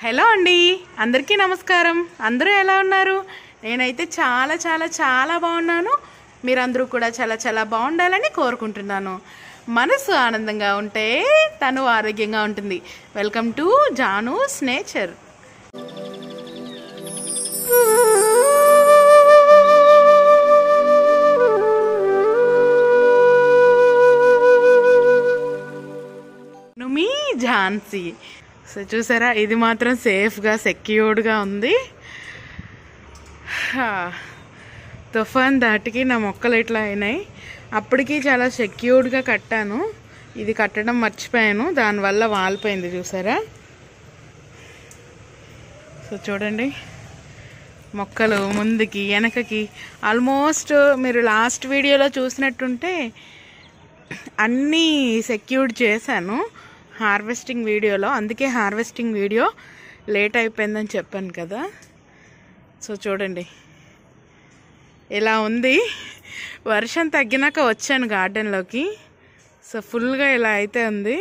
Hello అండి, అందరికీ నమస్కారం. అందరూ ఎలా ఉన్నారు? నేనైతే చాలా చాలా చాలా బాగున్నాను. మీరందరూ కూడా చాలా చాలా బాగుండాలని కోరుకుంటున్నాను. మనసు ఆనందంగా ఉంటే తను ఆరోగ్యంగా ఉంటుంది. Welcome to Janu's nature. Me Jhansi. So చూసారా, ఇది మాత్రం సేఫ్గా సెక్యూర్డ్గా ఉంది. తుఫాన్ దాటికి నా మొక్కలు ఇట్లా అయినాయి. అప్పటికి చాలా సెక్యూర్డ్గా కట్టాను. ఇది కట్టడం మర్చిపోయాను, దానివల్ల వాలిపోయింది. చూసారా? సో చూడండి, మొక్కలు ముందుకి వెనకకి ఆల్మోస్ట్ మీరు లాస్ట్ వీడియోలో చూసినట్టుంటే అన్నీ సెక్యూర్డ్ చేశాను హార్వెస్టింగ్ వీడియోలో. అందుకే హార్వెస్టింగ్ వీడియో లేట్ అయిపోయిందని చెప్పాను కదా. సో చూడండి ఇలా ఉంది. వర్షం తగ్గినాక వచ్చాను గార్డెన్లోకి. సో ఫుల్గా ఇలా అయితే ఉంది.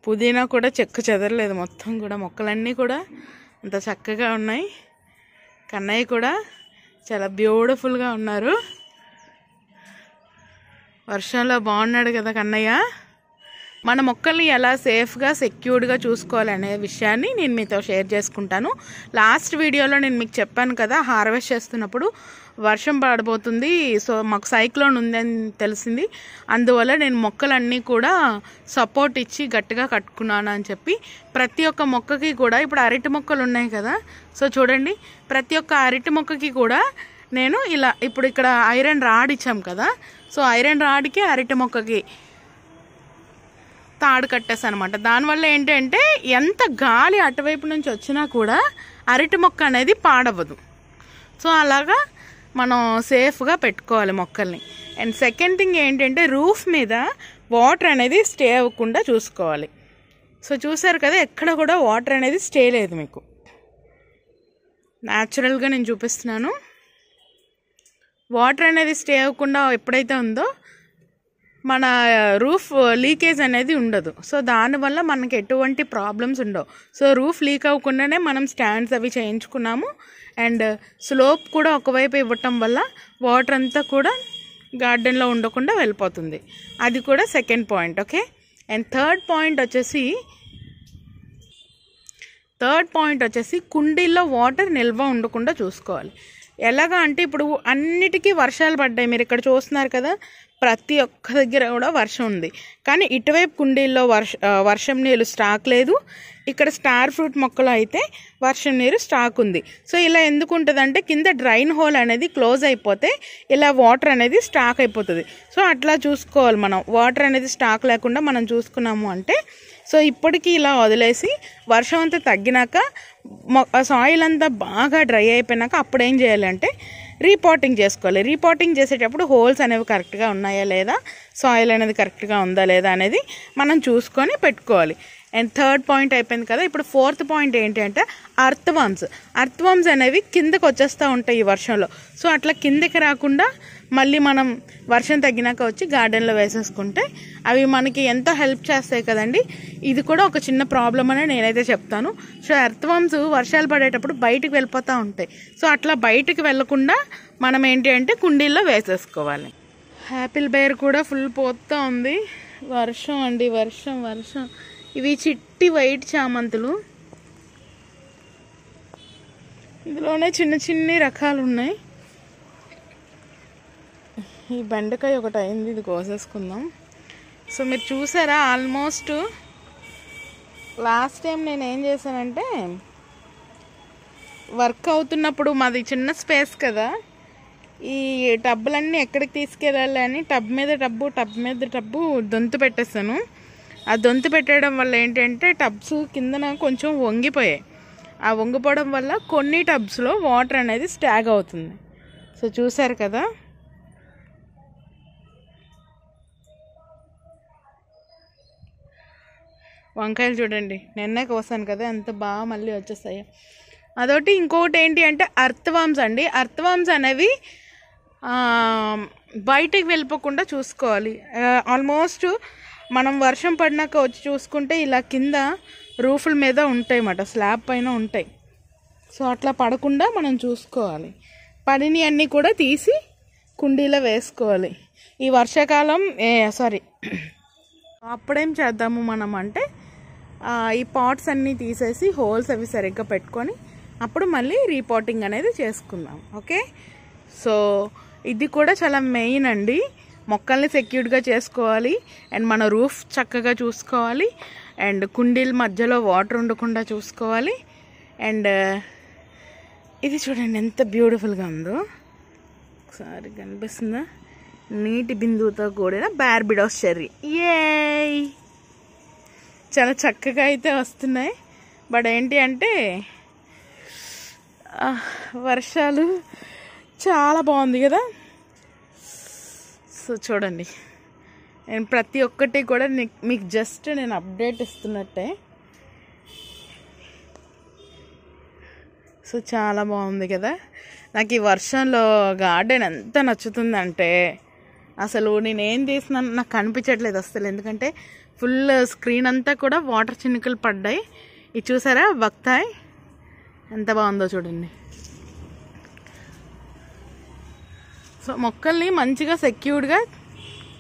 పుదీనా కూడా చెక్కు చెదరలేదు, మొత్తం కూడా మొక్కలన్నీ కూడా అంత చక్కగా ఉన్నాయి. కన్నయ్య కూడా చాలా బ్యూటిఫుల్గా ఉన్నారు. వర్షంలో బాగున్నాడు కదా కన్నయ్య. మన మొక్కల్ని ఎలా సేఫ్గా సెక్యూర్డ్గా చూసుకోవాలి అనే విషయాన్ని నేను మీతో షేర్ చేసుకుంటాను. లాస్ట్ వీడియోలో నేను మీకు చెప్పాను కదా, హార్వెస్ట్ చేస్తున్నప్పుడు వర్షం పడబోతుంది, సో మాకు సైక్లోన్ ఉందని తెలిసింది. అందువల్ల నేను మొక్కలన్నీ కూడా సపోర్ట్ ఇచ్చి గట్టిగా కట్టుకున్నాను అని చెప్పి. ప్రతి ఒక్క మొక్కకి కూడా, ఇప్పుడు అరటి మొక్కలు ఉన్నాయి కదా, సో చూడండి, ప్రతి ఒక్క అరటి మొక్కకి కూడా నేను ఇలా, ఇప్పుడు ఇక్కడ ఐరన్ రాడ్ ఇచ్చాం కదా, సో ఐరన్ రాడ్కి అరటి మొక్కకి తాడు కట్టేసాను అనమాట. దానివల్ల ఏంటంటే ఎంత గాలి అటువైపు నుంచి వచ్చినా కూడా అరటి మొక్క అనేది పాడవదు. సో అలాగా మనం సేఫ్గా పెట్టుకోవాలి మొక్కల్ని. అండ్ సెకండ్ థింగ్ ఏంటంటే రూఫ్ మీద వాటర్ అనేది స్టే అవ్వకుండా చూసుకోవాలి. సో చూసారు కదా, ఎక్కడ కూడా వాటర్ అనేది స్టే లేదు. మీకు న్యాచురల్గా నేను చూపిస్తున్నాను. వాటర్ అనేది స్టే అవ్వకుండా ఎప్పుడైతే ఉందో మన రూఫ్ లీకేజ్ అనేది ఉండదు. సో దానివల్ల మనకి ఎటువంటి ప్రాబ్లమ్స్ ఉండవు. సో రూఫ్ లీక్ అవ్వకుండానే మనం స్టాండ్స్ అవి చేయించుకున్నాము. అండ్ స్లోప్ కూడా ఒకవైపు ఇవ్వటం వల్ల వాటర్ అంతా కూడా గార్డెన్లో ఉండకుండా వెళ్ళిపోతుంది. అది కూడా second point. Okay. And third point వచ్చేసి కుండీల్లో వాటర్ నిల్వ ఉండకుండా చూసుకోవాలి. ఎలాగా అంటే ఇప్పుడు అన్నిటికీ వర్షాలు పడ్డాయి. మీరు ఇక్కడ చూస్తున్నారు కదా, ప్రతి ఒక్క దగ్గర కూడా వర్షం ఉంది. కానీ ఇటువైపు కుండీల్లో వర్షం నీరు స్టాక్ లేదు. ఇక్కడ స్టార్ ఫ్రూట్ మొక్కలు అయితే వర్షం నీరు స్టాక్ ఉంది. సో ఇలా ఎందుకు ఉంటుందంటే కింద డ్రైన్ హోల్ అనేది క్లోజ్ అయిపోతే ఇలా వాటర్ అనేది స్టాక్ అయిపోతుంది. సో అట్లా చూసుకోవాలి మనం. వాటర్ అనేది స్టాక్ లేకుండా మనం చూసుకున్నాము అంటే, సో ఇప్పటికీ ఇలా వదిలేసి వర్షం అంతా తగ్గినాక సాయిల్ అంతా బాగా డ్రై అయిపోయినాక అప్పుడు ఏం చేయాలంటే రీపాటింగ్ చేసుకోవాలి. రీపాటింగ్ చేసేటప్పుడు హోల్స్ అనేవి కరెక్ట్గా ఉన్నాయా లేదా, సాయిల్ అనేది కరెక్ట్గా ఉందా లేదా అనేది మనం చూసుకొని పెట్టుకోవాలి. అండ్ థర్డ్ పాయింట్ అయిపోయింది కదా. ఇప్పుడు ఫోర్త్ పాయింట్ ఏంటి అంటే అర్త్ వామ్స్ అనేవి కిందకు వచ్చేస్తూ ఉంటాయి ఈ వర్షంలో. సో అట్లా కిందకి రాకుండా మళ్ళీ మనం వర్షం తగ్గినాక వచ్చి గార్డెన్లో వేసేసుకుంటే అవి మనకి ఎంతో హెల్ప్ చేస్తాయి కదండి. ఇది కూడా ఒక చిన్న ప్రాబ్లం అని నేనైతే చెప్తాను. సో అర్త్ వామ్స్ వర్షాలు పడేటప్పుడు బయటకు వెళ్ళిపోతూ ఉంటాయి. సో అట్లా బయటకు వెళ్ళకుండా మనం ఏంటి అంటే కుండీల్లో వేసేసుకోవాలి. యాపిల్ బేర్ కూడా ఫుల్ పోతూ ఉంది. వర్షం అండి, వర్షం. ఇవి చిట్టి వైట్ చామంతులు. ఇందులోనే చిన్న చిన్ని రకాలు ఉన్నాయి. ఈ బెండకాయ ఒకటి అయింది, ఇది కోసేసుకుందాం. సో మీరు చూసారా, ఆల్మోస్ట్ లాస్ట్ టైం నేను ఏం చేశానంటే వర్క్ అవుతున్నప్పుడు, మాది చిన్న స్పేస్ కదా, ఈ టబ్బులన్నీ ఎక్కడికి తీసుకెళ్ళాలి అని టబ్ మీద టబ్బు దొంతు పెట్టేస్తాను. ఆ దొంతు పెట్టడం వల్ల ఏంటంటే టబ్స్ కిందన కొంచెం వంగిపోయాయి. ఆ వంగిపోవడం వల్ల కొన్ని టబ్స్లో వాటర్ అనేది స్టాగ్ అవుతుంది. సో చూసారు కదా, వంకాయలు చూడండి, నిన్నే కోసాను కదా, ఎంత బాగా మళ్ళీ వచ్చేస్తాయి. అదొకటి. ఇంకొకటి ఏంటి అంటే అర్త్ వామ్స్ అండి. అర్త్ వామ్స్ అనేవి బయటికి వెళ్ళిపోకుండా చూసుకోవాలి. ఆల్మోస్ట్ మనం వర్షం పడినాక వచ్చి చూసుకుంటే ఇలా కింద రూఫుల మీద ఉంటాయి అన్నమాట, స్లాబ్ పైన ఉంటాయి. సో అట్లా పడకుండా మనం చూసుకోవాలి. పడిని అన్నీ కూడా తీసి కుండీలో వేసుకోవాలి. ఈ వర్షాకాలం అప్పుడేం చేద్దాము మనం అంటే ఈ పాట్స్ అన్నీ తీసేసి హోల్స్ అవి సరిగ్గా పెట్టుకొని అప్పుడు మళ్ళీ రీపాటింగ్ అనేది చేసుకుందాం. ఓకే, సో ఇది కూడా చాలా మెయిన్ అండి. మొక్కల్ని సెక్యూర్డ్గా చేసుకోవాలి అండ్ మన రూఫ్ చక్కగా చూసుకోవాలి అండ్ కుండీల మధ్యలో వాటర్ ఉండకుండా చూసుకోవాలి. అండ్ ఇది చూడండి ఎంత బ్యూటిఫుల్గా ఉందో, ఒకసారి కనిపిస్తుందా? నీటి బిందువుతో కూడిన బార్బిడోస్ చెర్రీ. ఏయ్, చాలా చక్కగా అయితే వస్తున్నాయి. బట్ ఏంటి అంటే వర్షాలు చాలా బాగుంది కదా. సో చూడండి, నేను ప్రతి ఒక్కటి కూడా మీకు జస్ట్ నేను అప్డేట్ ఇస్తున్నట్టే. సో చాలా బాగుంది కదా. నాకు ఈ వర్షంలో గార్డెన్ ఎంత నచ్చుతుందంటే అసలు నేనేం తీసినా నాకు కనిపించట్లేదు అసలు, ఎందుకంటే ఫుల్ స్క్రీన్ అంతా కూడా వాటర్ చినుకులు పడ్డాయి. ఇది చూసారా బక్తాయి ఎంత బాగుందో చూడండి. సో మొక్కల్ని మంచిగా సెక్యూర్డ్గా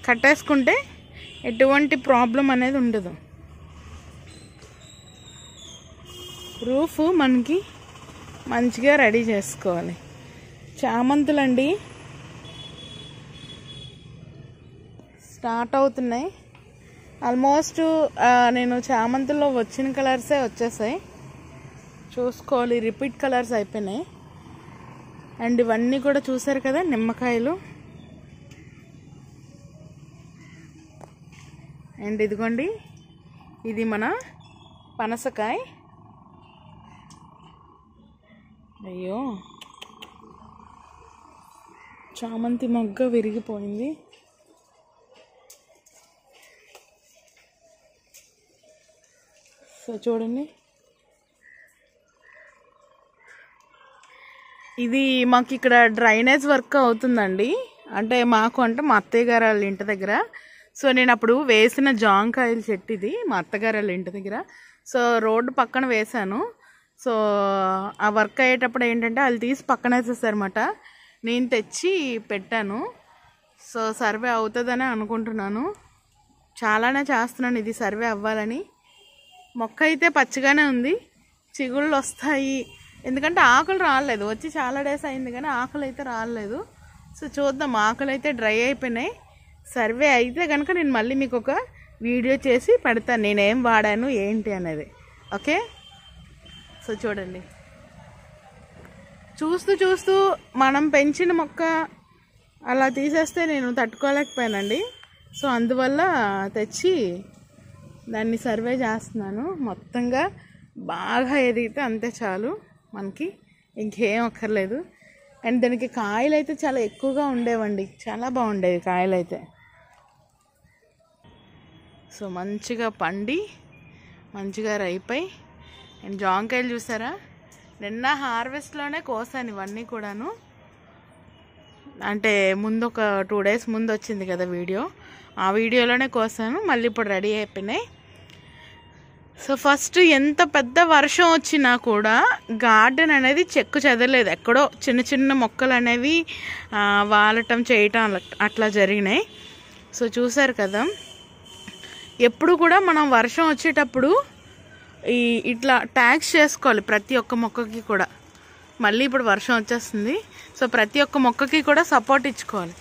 కట్టేసుకుంటే ఎటువంటి ప్రాబ్లం అనేది ఉండదు. రూఫ్ మనకి మంచిగా రెడీ చేసుకోవాలి. చామంతులండి స్టార్ట్ అవుతున్నాయి. ఆల్మోస్ట్ నేను చామంతుల్లో వచ్చిన కలర్సే వచ్చేసాయి, చూసుకోవాలి. రిపీట్ కలర్స్ అయిపోయినాయి. అండ్ ఇవన్నీ కూడా చూసారు కదా నిమ్మకాయలు. అండ్ ఇదిగోండి, ఇది మన పనసకాయ. అయ్యో, చామంతి మొగ్గ విరిగిపోయింది. సో చూడండి, ఇది మాకు ఇక్కడ డ్రైనేజ్ వర్క్ అవుతుందండి. అంటే మాకు అంటే మా అత్తయ్య గారు వాళ్ళ ఇంటి దగ్గర. సో నేను అప్పుడు వేసిన జాంకాయల చెట్టు ఇది మా అత్తగారు వాళ్ళ ఇంటి దగ్గర. సో రోడ్డు పక్కన వేశాను. సో ఆ వర్క్ అయ్యేటప్పుడు ఏంటంటే వాళ్ళు తీసి పక్కన వేసేసారన్నమాట. నేను తెచ్చి పెట్టాను. సో సర్వే అవుతుందని అనుకుంటున్నాను. చాలానే చేస్తున్నాను ఇది సర్వే అవ్వాలని. మొక్క అయితే పచ్చిగానే ఉంది, చిగుళ్ళు వస్తాయి. ఎందుకంటే ఆకులు రాలేదు, వచ్చి చాలా డేస్ అయింది కానీ ఆకులు అయితే రాలేదు. సో చూద్దాం, ఆకులు అయితే డ్రై అయిపోయినాయి. సర్వే అయితే కనుక నేను మళ్ళీ మీకు ఒక వీడియో చేసి పెడతాను నేనేం వాడాను ఏంటి అనేది. ఓకే, సో చూడండి, చూస్తూ చూస్తూ మనం పెంచిన మొక్క అలా తీసేస్తే నేను తట్టుకోలేకపోయానండి. సో అందువల్ల తెచ్చి దాన్ని సర్వే చేస్తున్నాను. మొత్తంగా బాగా ఎదిగితే అంతే చాలు మనకి, ఇంకేం అక్కర్లేదు. అండ్ దానికి కాయలు అయితే చాలా ఎక్కువగా ఉండేవండి, చాలా బాగుండేవి కాయలు అయితే. సో మంచిగా పండి మంచిగా రైపాయి. అండ్ జాంకాయలు చూసారా, నిన్న హార్వెస్ట్లోనే కోసాను ఇవన్నీ కూడాను. అంటే ముందు ఒక 2 days ముందు వచ్చింది కదా వీడియో, ఆ వీడియోలోనే కోసాను. మళ్ళీ ఇప్పుడు రెడీ అయిపోయినాయి. సో ఫస్ట్ ఎంత పెద్ద వర్షం వచ్చినా కూడా గార్డెన్ అనేది చెక్కు చెదరలేదు. ఎక్కడో చిన్న చిన్న మొక్కలు అనేవి వాలటం చేయటం అట్లా జరిగినాయి. సో చూసారు కదా, ఎప్పుడు కూడా మనం వర్షం వచ్చేటప్పుడు ఇట్లా ట్యాగ్స్ చేసుకోవాలి ప్రతి ఒక్క మొక్కకి కూడా. మళ్ళీ ఇప్పుడు వర్షం వచ్చేస్తుంది, సో ప్రతి ఒక్క మొక్కకి కూడా సపోర్ట్ ఇచ్చుకోవాలి.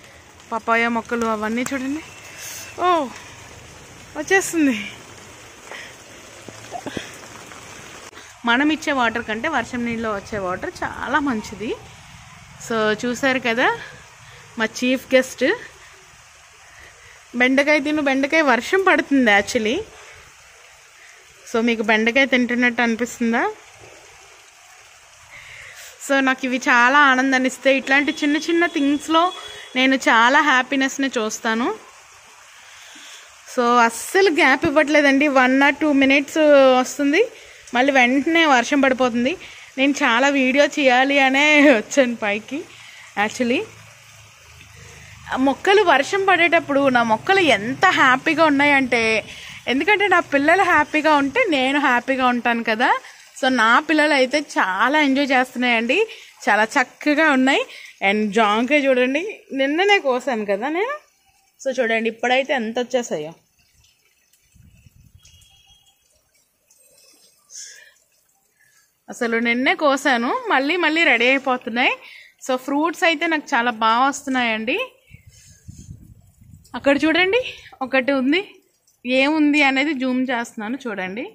పపాయ మొక్కలు అవన్నీ చూడండి, ఓ వచ్చేస్తుంది. మనం ఇచ్చే వాటర్ కంటే వర్షం నీళ్ళలో వచ్చే వాటర్ చాలా మంచిది. సో చూసారు కదా, మా చీఫ్ గెస్ట్ బెండకాయ తిను. బెండకాయ వర్షం పడుతుంది యాక్చువల్లీ. సో మీకు బెండకాయ తింటున్నట్టు అనిపిస్తుందా? సో నాకు ఇవి చాలా ఆనందాన్ని ఇస్తాయి. ఇట్లాంటి చిన్న చిన్న థింగ్స్లో నేను చాలా హ్యాపీనెస్ని చూస్తాను. సో అస్సలు గ్యాప్ ఇవ్వట్లేదండి. 1 or 2 minutes వస్తుంది, మళ్ళీ వెంటనే వర్షం పడిపోతుంది. నేను చాలా వీడియో చేయాలి అనే వచ్చాను పైకి. యాక్చువల్లీ మొక్కలు వర్షం పడేటప్పుడు నా మొక్కలు ఎంత హ్యాపీగా ఉన్నాయంటే ఎందుకంటే నా పిల్లలు హ్యాపీగా ఉంటే నేను హ్యాపీగా ఉంటాను కదా. సో నా పిల్లలు అయితే చాలా ఎంజాయ్ చేస్తున్నాయండి, చాలా చక్కగా ఉన్నాయి. అండ్ జాంకాయ చూడండి, నిన్ననే కోసాను కదా నేను. సో చూడండి ఇప్పుడైతే ఎంత వచ్చేసాయో. అసలు నిన్నే కోసాను, మళ్ళీ రెడీ అయిపోతున్నాయి. సో ఫ్రూట్స్ అయితే నాకు చాలా బాగా వస్తున్నాయండి. అక్కడ చూడండి ఒకటి ఉంది, ఏముంది అనేది జూమ్ చేస్తున్నాను చూడండి.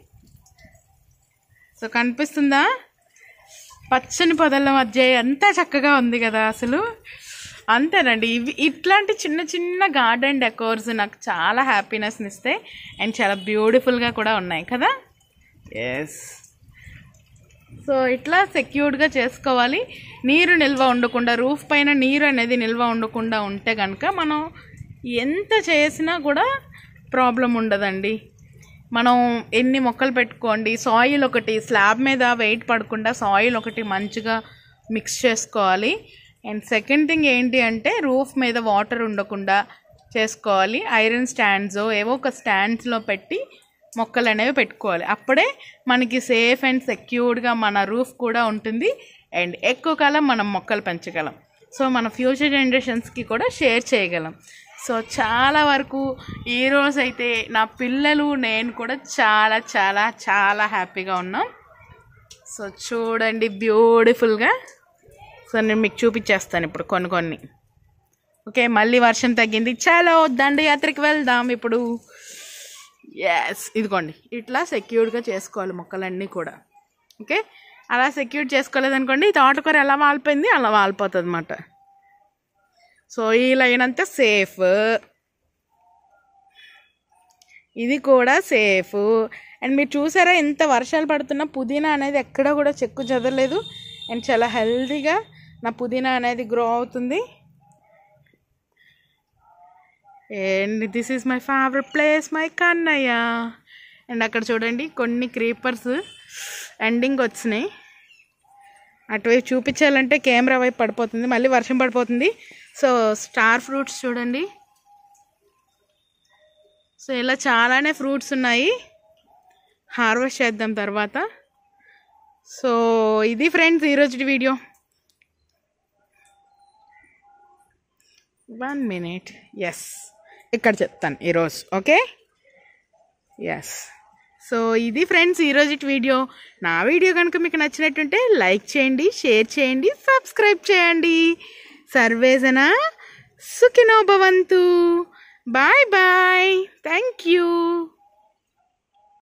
సో కనిపిస్తుందా, పచ్చని పొదల మధ్య ఎంత చక్కగా ఉంది కదా. అసలు అంతేనండి, ఇట్లాంటి చిన్న చిన్న గార్డెన్ డెకోర్స్ నాకు చాలా హ్యాపీనెస్ని ఇస్తాయి అండ్ చాలా బ్యూటిఫుల్గా కూడా ఉన్నాయి కదా. ఎస్, సో ఇట్లా సెక్యూర్డ్గా చేసుకోవాలి. నీరు నిల్వ ఉండకుండా, రూఫ్ పైన నీరు అనేది నిల్వ ఉండకుండా ఉంటే కనుక మనం ఎంత చేసినా కూడా ప్రాబ్లం ఉండదండి. మనం ఎన్ని మొక్కలు పెట్టుకోండి, సాయిల్ ఒకటి స్లాబ్ మీద వెయిట్ పడకుండా సాయిల్ ఒకటి మంచిగా మిక్స్ చేసుకోవాలి. అండ్ సెకండ్ థింగ్ ఏంటి అంటే రూఫ్ మీద వాటర్ ఉండకుండా చేసుకోవాలి. ఐరన్ స్టాండ్స్ ఏవో ఒక స్టాండ్స్లో పెట్టి మొక్కలు అనేవి పెట్టుకోవాలి. అప్పుడే మనకి సేఫ్ అండ్ సెక్యూర్డ్గా మన రూఫ్ కూడా ఉంటుంది అండ్ ఎక్కువ కాలం మనం మొక్కలు పెంచగలం. సో మన ఫ్యూచర్ జనరేషన్స్కి కూడా షేర్ చేయగలం. సో చాలా వరకు ఈరోజైతే నా పిల్లలు నేను కూడా చాలా చాలా చాలా హ్యాపీగా ఉన్నాం. సో చూడండి బ్యూటిఫుల్గా. సో నేను మీకు చూపించేస్తాను ఇప్పుడు కొన్ని. ఓకే, మళ్ళీ వర్షం తగ్గింది, చాలా దండయాత్రకి వెళ్దాం ఇప్పుడు. ఎస్, ఇదిగోండి ఇట్లా సెక్యూర్డ్గా చేసుకోవాలి మొక్కలన్నీ కూడా. ఓకే, అలా సెక్యూర్ చేసుకోలేదనుకోండి తోటకూర ఎలా వాలిపోయింది అలా వాలిపోతుంది అన్నమాట. సో ఈ లైన్ అంతా సేఫ్, ఇది కూడా సేఫ్. అండ్ మీరు చూసారా ఎంత వర్షాలు పడుతున్నా పుదీనా అనేది ఎక్కడ కూడా చెక్కు చెదరలేదు అండ్ చాలా హెల్తీగా నా పుదీనా అనేది గ్రో అవుతుంది. And this is my favourite place, my Kannayya. And అక్కడ చూడండి కొన్ని క్రీపర్స్ ఎండింగ్ వచ్చినాయి. అటువైపు చూపించాలంటే కెమెరా వైపు పడిపోతుంది, మళ్ళీ వర్షం పడిపోతుంది. సో స్టార్ ఫ్రూట్స్ చూడండి. సో ఇలా చాలానే ఫ్రూట్స్ ఉన్నాయి, హార్వెస్ట్ చేద్దాం తర్వాత. సో ఇది ఫ్రెండ్స్ ఈరోజు వీడియో. 1 minute. ఎస్, ఇక్కడ చెప్తాను ఈరోజు. Okay, yes. సో ఇది ఫ్రెండ్స్ ఈరోజు వీడియో. నా వీడియో కనుక మీకు నచ్చినట్టుంటే లైక్ చేయండి, షేర్ చేయండి, సబ్స్క్రైబ్ చేయండి. సర్వేజన సుఖినో భవంతు. Bye bye, thank you.